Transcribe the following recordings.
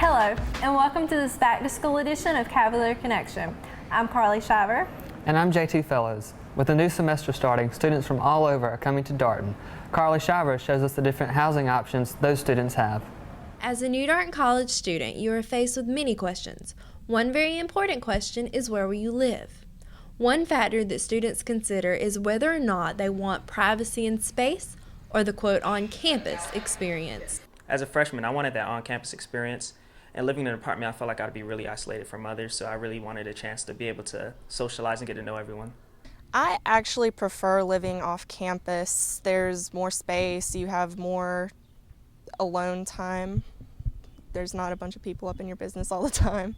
Hello, and welcome to this back-to-school edition of Cavalier Connection. I'm Carly Shiver. And I'm JT Fellows. With the new semester starting, students from all over are coming to Darton. Carly Shiver shows us the different housing options those students have. As a new Darton College student, you are faced with many questions. One very important question is, where will you live? One factor that students consider is whether or not they want privacy and space or the quote on-campus experience. As a freshman, I wanted that on-campus experience, and living in an apartment, I felt like I'd be really isolated from others, so I really wanted a chance to be able to socialize and get to know everyone. I actually prefer living off campus. There's more space, you have more alone time. There's not a bunch of people up in your business all the time.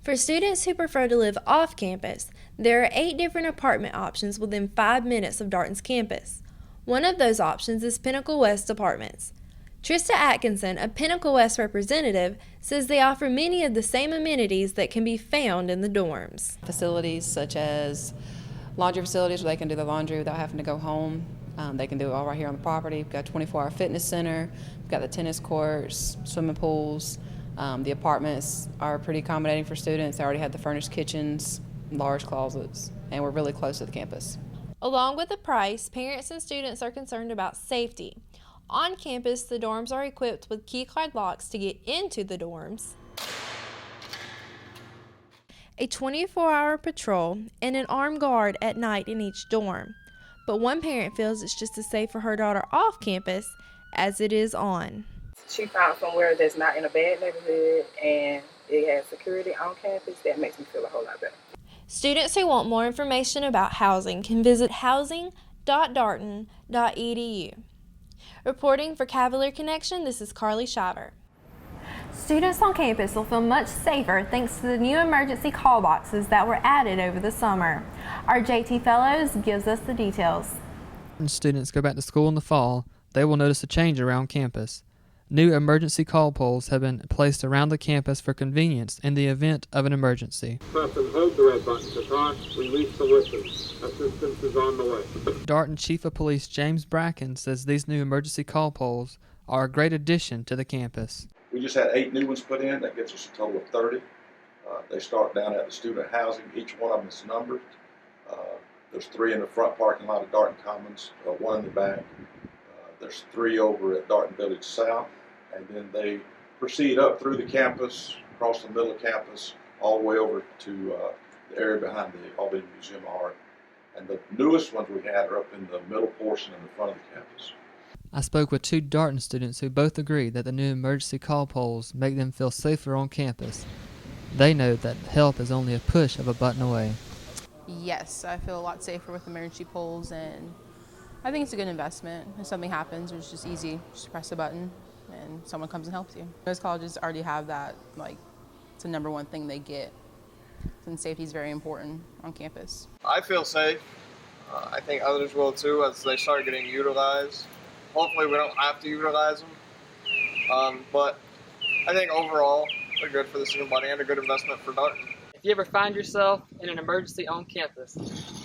For students who prefer to live off campus, there are 8 different apartment options within 5 minutes of Darton's campus. One of those options is Pinnacle West Apartments. Trista Atkinson, a Pinnacle West representative, says they offer many of the same amenities that can be found in the dorms. Facilities such as laundry facilities where they can do their laundry without having to go home. They can do it all right here on the property. We've got a 24-hour fitness center. We've got the tennis courts, swimming pools. The apartments are pretty accommodating for students. They already have the furnished kitchens, large closets, and we're really close to the campus. Along with the price, parents and students are concerned about safety. On campus, the dorms are equipped with key card locks to get into the dorms, a 24-hour patrol, and an armed guard at night in each dorm. But one parent feels it's just as safe for her daughter off campus as it is on. She found somewhere that's not in a bad neighborhood and it has security on campus. That makes me feel a whole lot better. Students who want more information about housing can visit housing.darton.edu. Reporting for Cavalier Connection, this is Carly Shiver. Students on campus will feel much safer thanks to the new emergency call boxes that were added over the summer. Our JT Fellows gives us the details. When students go back to school in the fall, they will notice a change around campus. New emergency call poles have been placed around the campus for convenience in the event of an emergency. Press and hold the red button to talk. Release to listen. Assistance is on the way. Darton Chief of Police James Bracken says these new emergency call poles are a great addition to the campus. We just had 8 new ones put in. That gives us a total of 30. They start down at the student housing. Each one of them is numbered. There's 3 in the front parking lot of Darton Commons, 1 in the back. There's 3 over at Darton Village South, and then they proceed up through the campus, across the middle of campus, all the way over to the area behind the Albany Museum of Art. And the newest ones we had are up in the middle portion in the front of the campus. I spoke with 2 Darton students who both agree that the new emergency call poles make them feel safer on campus. They know that help is only a push of a button away. Yes, I feel a lot safer with emergency poles, and I think it's a good investment. If something happens, it's just easy. Just press a button and someone comes and helps you. Most colleges already have that, it's the #1 thing they get. And safety is very important on campus. I feel safe. I think others will too as they start getting utilized. Hopefully we don't have to utilize them. But I think overall they're good for the student body and a good investment for Darton. If you ever find yourself in an emergency on campus,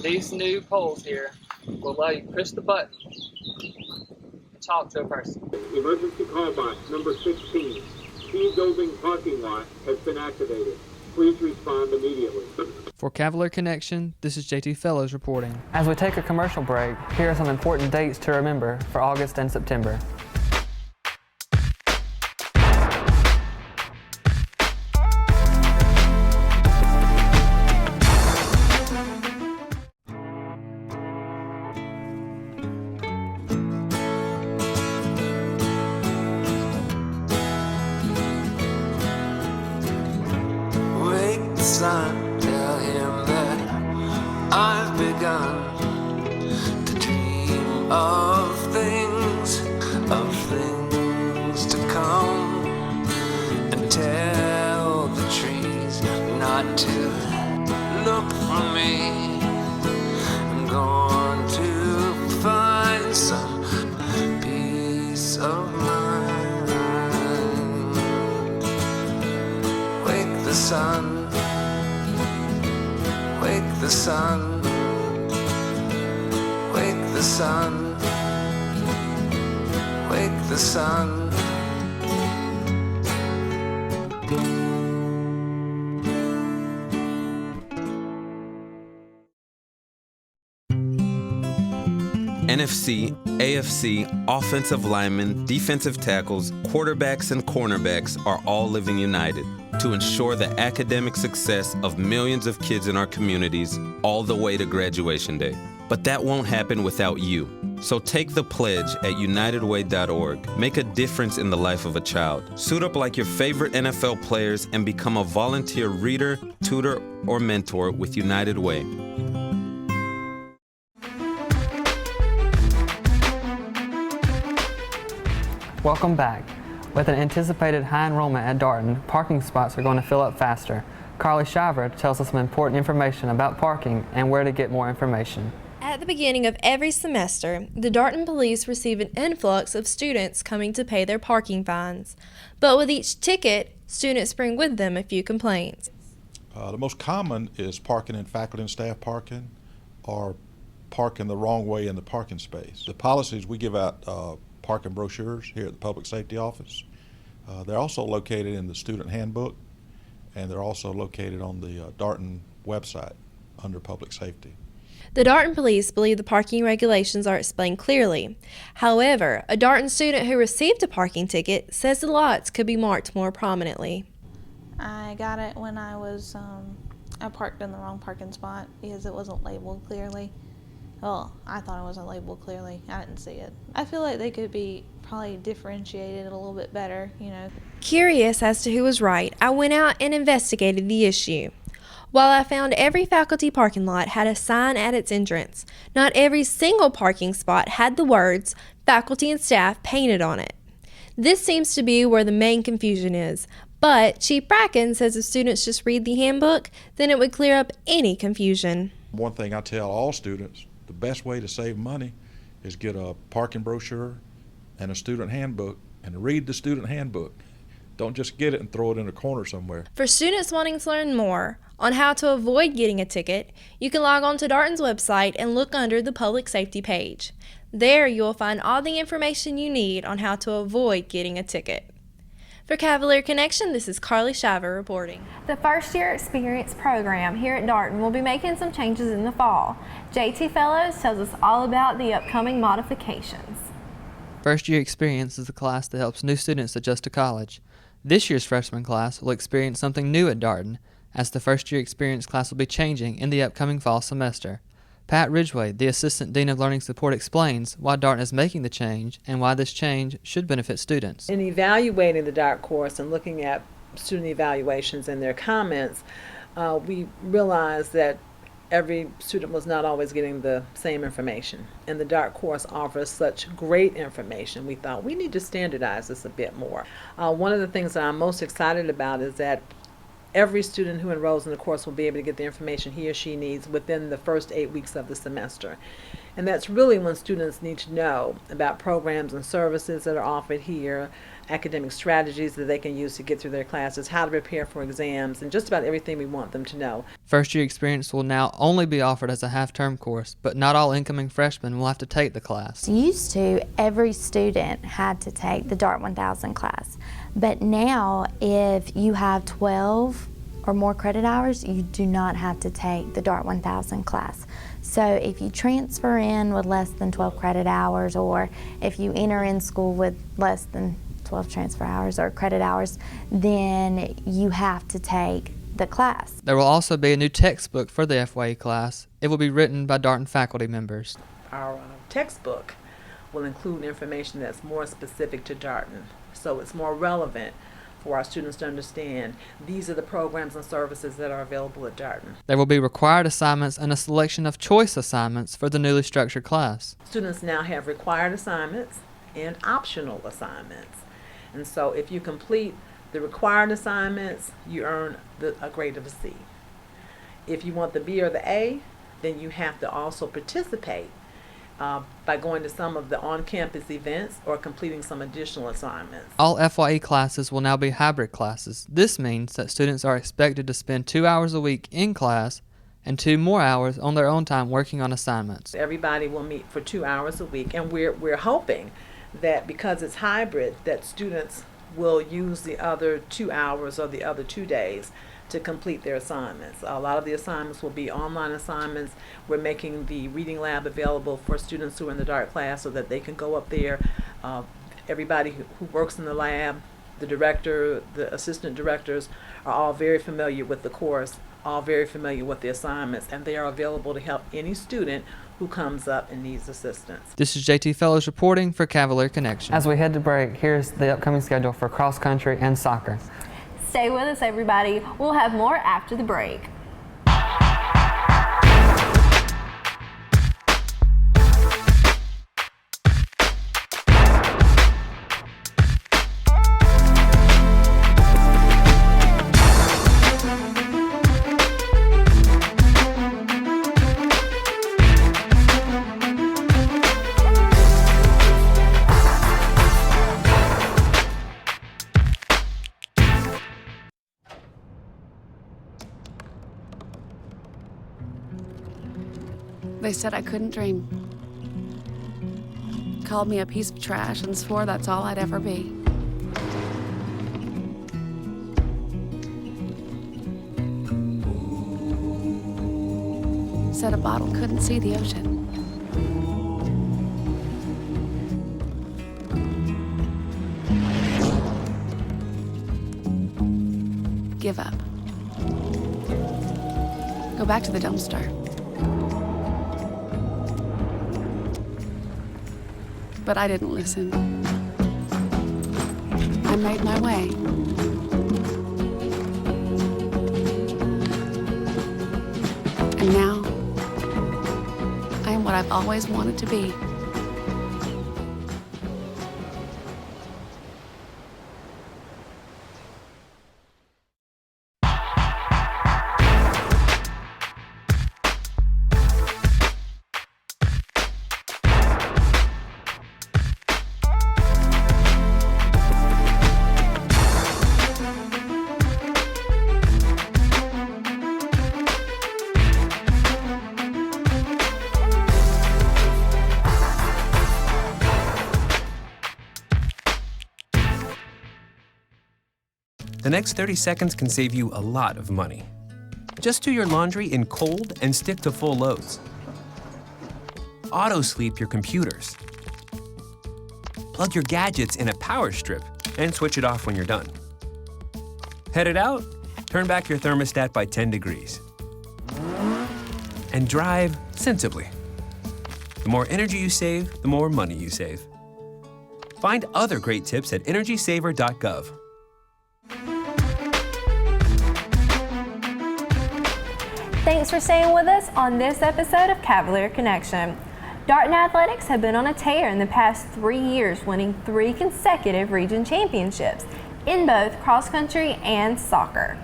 these new poles here will allow you to push the button and talk to a person. Emergency call box number 16. Speed building parking lot has been activated. Please respond immediately. For Cavalier Connection, this is JT Fellows reporting. As we take a commercial break, here are some important dates to remember for August and September. Son, tell him that I've begun to dream of things to come, and tell the trees not to look for me. I'm going to find some peace of mind. Wake the sun. Wake the sun, wake the sun, wake the sun. NFC, AFC, offensive linemen, defensive tackles, quarterbacks, and cornerbacks are all living united to ensure the academic success of millions of kids in our communities all the way to graduation day. But that won't happen without you. So take the pledge at unitedway.org. Make a difference in the life of a child. Suit up like your favorite NFL players and become a volunteer reader, tutor, or mentor with United Way. Welcome back. With an anticipated high enrollment at Darton, parking spots are going to fill up faster. Carly Shiver tells us some important information about parking and where to get more information. At the beginning of every semester, the Darton police receive an influx of students coming to pay their parking fines. But with each ticket, students bring with them a few complaints. The most common is parking in faculty and staff parking or parking the wrong way in the parking space. The policies, we give out parking brochures here at the Public Safety Office. They're also located in the student handbook, and they're also located on the Darton website under Public Safety. The Darton police believe the parking regulations are explained clearly. However, a Darton student who received a parking ticket says the lots could be marked more prominently. I got it when I parked in the wrong parking spot because it wasn't labeled clearly. Well, I thought it wasn't labeled clearly. I didn't see it. I feel like they could be probably differentiated a little bit better, you know. Curious as to who was right, I went out and investigated the issue. While I found every faculty parking lot had a sign at its entrance, not every single parking spot had the words faculty and staff painted on it. This seems to be where the main confusion is, but Chief Bracken says if students just read the handbook, then it would clear up any confusion. One thing I tell all students, the best way to save money is get a parking brochure and a student handbook and read the student handbook. Don't just get it and throw it in a corner somewhere. For students wanting to learn more on how to avoid getting a ticket, you can log on to Darton's website and look under the public safety page. There you will find all the information you need on how to avoid getting a ticket. For Cavalier Connection, this is Carly Shiver reporting. The First Year Experience program here at Darton will be making some changes in the fall. JT Fellows tells us all about the upcoming modifications. First Year Experience is a class that helps new students adjust to college. This year's freshman class will experience something new at Darton, as the First Year Experience class will be changing in the upcoming fall semester. Pat Ridgway, the Assistant Dean of Learning Support, explains why Darton is making the change and why this change should benefit students. In evaluating the DART course and looking at student evaluations and their comments, we realized that every student was not always getting the same information. And the DART course offers such great information, we thought we need to standardize this a bit more. One of the things that I'm most excited about is that every student who enrolls in the course will be able to get the information he or she needs within the first 8 weeks of the semester. And that's really when students need to know about programs and services that are offered here, academic strategies that they can use to get through their classes, how to prepare for exams, and just about everything we want them to know. First Year Experience will now only be offered as a half-term course, but not all incoming freshmen will have to take the class. Used to, every student had to take the DART 1000 class, but now if you have 12 or more credit hours, you do not have to take the DART 1000 class. So if you transfer in with less than 12 credit hours, or if you enter in school with less than 12 transfer hours or credit hours, then you have to take the class. There will also be a new textbook for the FYE class. It will be written by Darton faculty members. Our textbook will include information that's more specific to Darton, so it's more relevant for our students to understand these are the programs and services that are available at Darton. There will be required assignments and a selection of choice assignments for the newly structured class. Students now have required assignments and optional assignments. And so if you complete the required assignments, you earn a grade of a C. If you want the B or the A, then you have to also participate by going to some of the on-campus events or completing some additional assignments. All FYE classes will now be hybrid classes. This means that students are expected to spend 2 hours a week in class and 2 more hours on their own time working on assignments. Everybody will meet for 2 hours a week, and we're hoping that because it's hybrid, that students will use the other 2 hours or the other 2 days to complete their assignments. A lot of the assignments will be online assignments. We're making the reading lab available for students who are in the DART class so that they can go up there. Everybody who works in the lab, the director, the assistant directors, are all very familiar with the course, all very familiar with the assignments, and they are available to help any student who comes up and needs assistance. This is JT Fellows reporting for Cavalier Connection. As we head to break, here's the upcoming schedule for cross country and soccer. Stay with us, everybody. We'll have more after the break. They said I couldn't dream. Called me a piece of trash and swore that's all I'd ever be. Said a bottle couldn't see the ocean. Give up. Go back to the dumpster. But I didn't listen. I made my way. And now, I am what I've always wanted to be. The next 30 seconds can save you a lot of money. Just do your laundry in cold and stick to full loads. Auto-sleep your computers. Plug your gadgets in a power strip and switch it off when you're done. Headed out? Turn back your thermostat by 10 degrees. And drive sensibly. The more energy you save, the more money you save. Find other great tips at energysaver.gov. Thanks for staying with us on this episode of Cavalier Connection. Darton Athletics have been on a tear in the past 3 years, winning 3 consecutive region championships in both cross country and soccer.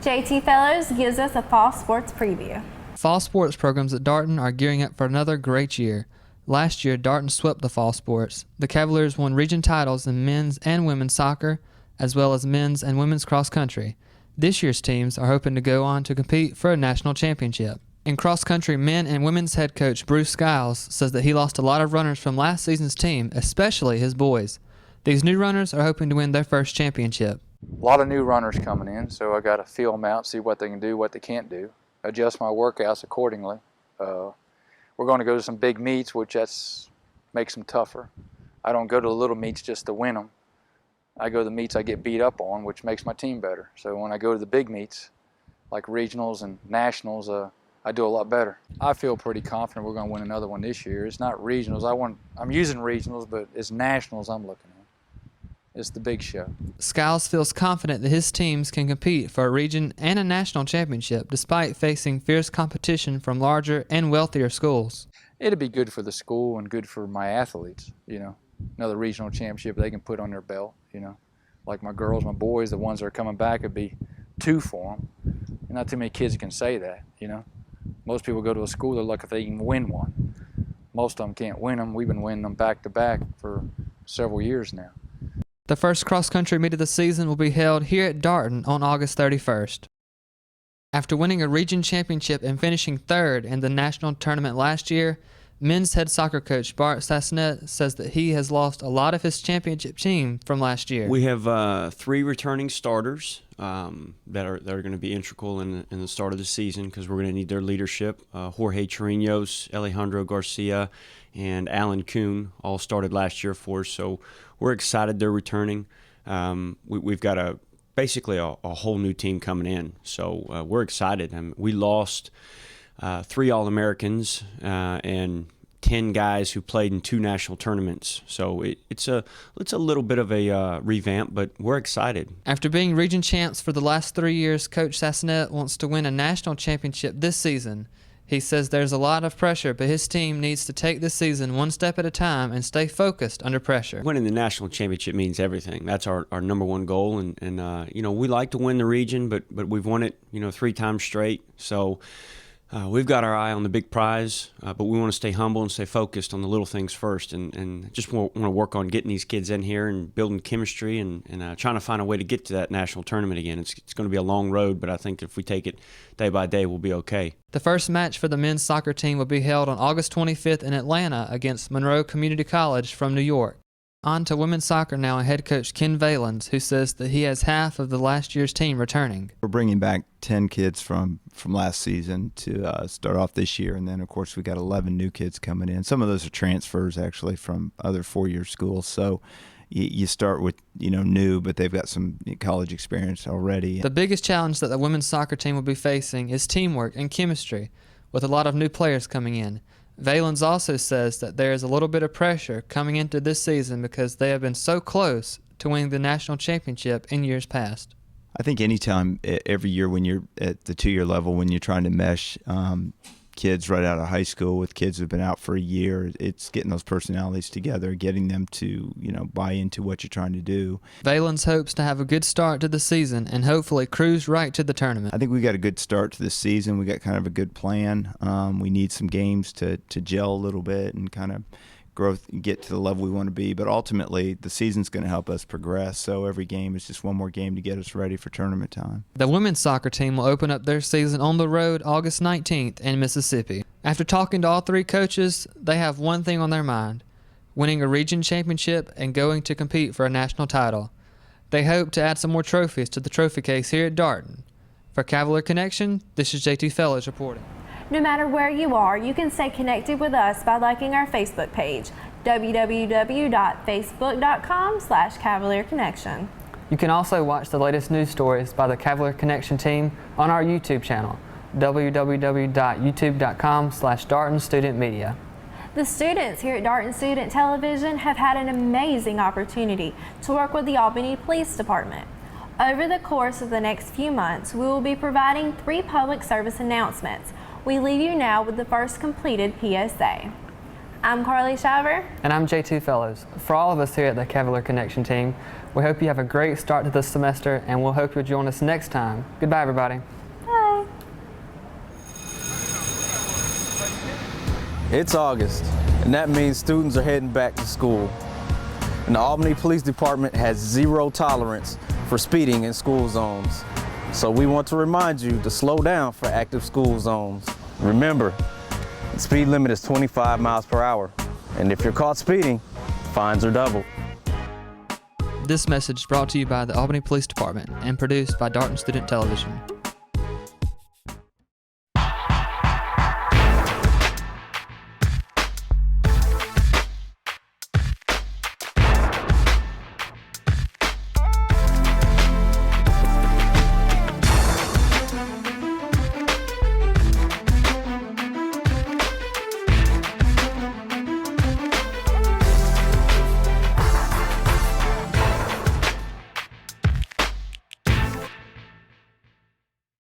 JT Fellows gives us a fall sports preview. Fall sports programs at Darton are gearing up for another great year. Last year, Darton swept the fall sports. The Cavaliers won region titles in men's and women's soccer, as well as men's and women's cross country. This year's teams are hoping to go on to compete for a national championship. In cross country, men and women's head coach Bruce Skiles says that he lost a lot of runners from last season's team, especially his boys. These new runners are hoping to win their first championship. A lot of new runners coming in, so I got to feel them out, see what they can do, what they can't do, adjust my workouts accordingly. We're going to go to some big meets, which makes them tougher. I don't go to the little meets just to win them. I go to the meets I get beat up on, which makes my team better. So when I go to the big meets, like regionals and nationals, I do a lot better. I feel pretty confident we're going to win another one this year. It's not regionals. I'm using regionals, but it's nationals I'm looking at. It's the big show. Skiles feels confident that his teams can compete for a region and a national championship despite facing fierce competition from larger and wealthier schools. It'd be good for the school and good for my athletes, Another regional championship they can put on their belt, Like my girls, my boys, the ones that are coming back, it'd be 2 for them. Not too many kids can say that, Most people go to a school, they're lucky if they can win one. Most of them can't win them. We've been winning them back to back for several years now. The first cross-country meet of the season will be held here at Darton on August 31st. After winning a region championship and finishing 3rd in the national tournament last year, Men's head soccer coach Bart Sassnet says that he has lost a lot of his championship team from last year. We have 3 returning starters that are going to be integral in the start of the season because we're going to need their leadership. Jorge Chirinos, Alejandro Garcia, and Alan Kuhn all started last year for us, so we're excited they're returning. We've got basically a whole new team coming in, so we're excited. We lost 3 All-Americans and 10 guys who played in 2 national tournaments. So it's a little bit of a revamp, but we're excited. After being region champs for the last 3 years, Coach Sassnet wants to win a national championship this season. He says there's a lot of pressure, but his team needs to take this season one step at a time and stay focused under pressure. Winning the national championship means everything. That's our number one goal, and we like to win the region, but we've won it 3 times straight. So we've got our eye on the big prize, but we want to stay humble and stay focused on the little things first, and just want to work on getting these kids in here and building chemistry and trying to find a way to get to that national tournament again. It's going to be a long road, but I think if we take it day by day, we'll be okay. The first match for the men's soccer team will be held on August 25th in Atlanta against Monroe Community College from New York. On to women's soccer now, and head coach Ken Valens, who says that he has half of the last year's team returning. We're bringing back 10 kids from last season to start off this year, and then of course we got 11 new kids coming in. Some of those are transfers actually from other 4-year schools. So you start with new, but they've got some college experience already. The biggest challenge that the women's soccer team will be facing is teamwork and chemistry, with a lot of new players coming in. Valens also says that there is a little bit of pressure coming into this season because they have been so close to winning the national championship in years past. I think anytime, every year when you're at the 2-year level, when you're trying to mesh kids right out of high school with kids who've been out for a year, it's getting those personalities together, getting them to buy into what you're trying to do. Valens hopes to have a good start to the season and hopefully cruise right to the tournament. I think we got a good start to the season. We got kind of a good plan. We need some games to gel a little bit and kind of growth, get to the level we want to be, but ultimately the season's going to help us progress, so every game is just one more game to get us ready for tournament time. The women's soccer team will open up their season on the road August 19th in Mississippi. After talking to all 3 coaches, they have one thing on their mind: winning a region championship and going to compete for a national title. They hope to add some more trophies to the trophy case here at Darton. For Cavalier Connection, this is JT Fellows reporting. No matter where you are, you can stay connected with us by liking our Facebook page, www.facebook.com/Cavalier Connection. You can also watch the latest news stories by the Cavalier Connection team on our YouTube channel, www.youtube.com/Darton Student Media. The students here at Darton Student Television have had an amazing opportunity to work with the Albany Police Department. Over the course of the next few months, we will be providing 3 public service announcements. We leave you now with the first completed PSA. I'm Carly Shiver. And I'm J2 Fellows. For all of us here at the Cavalier Connection team, we hope you have a great start to this semester, and we'll hope you'll join us next time. Goodbye, everybody. Bye. It's August, and that means students are heading back to school. And the Albany Police Department has 0 tolerance for speeding in school zones. So we want to remind you to slow down for active school zones. Remember, the speed limit is 25 miles per hour. And if you're caught speeding, fines are doubled. This message brought to you by the Albany Police Department and produced by Darton Student Television.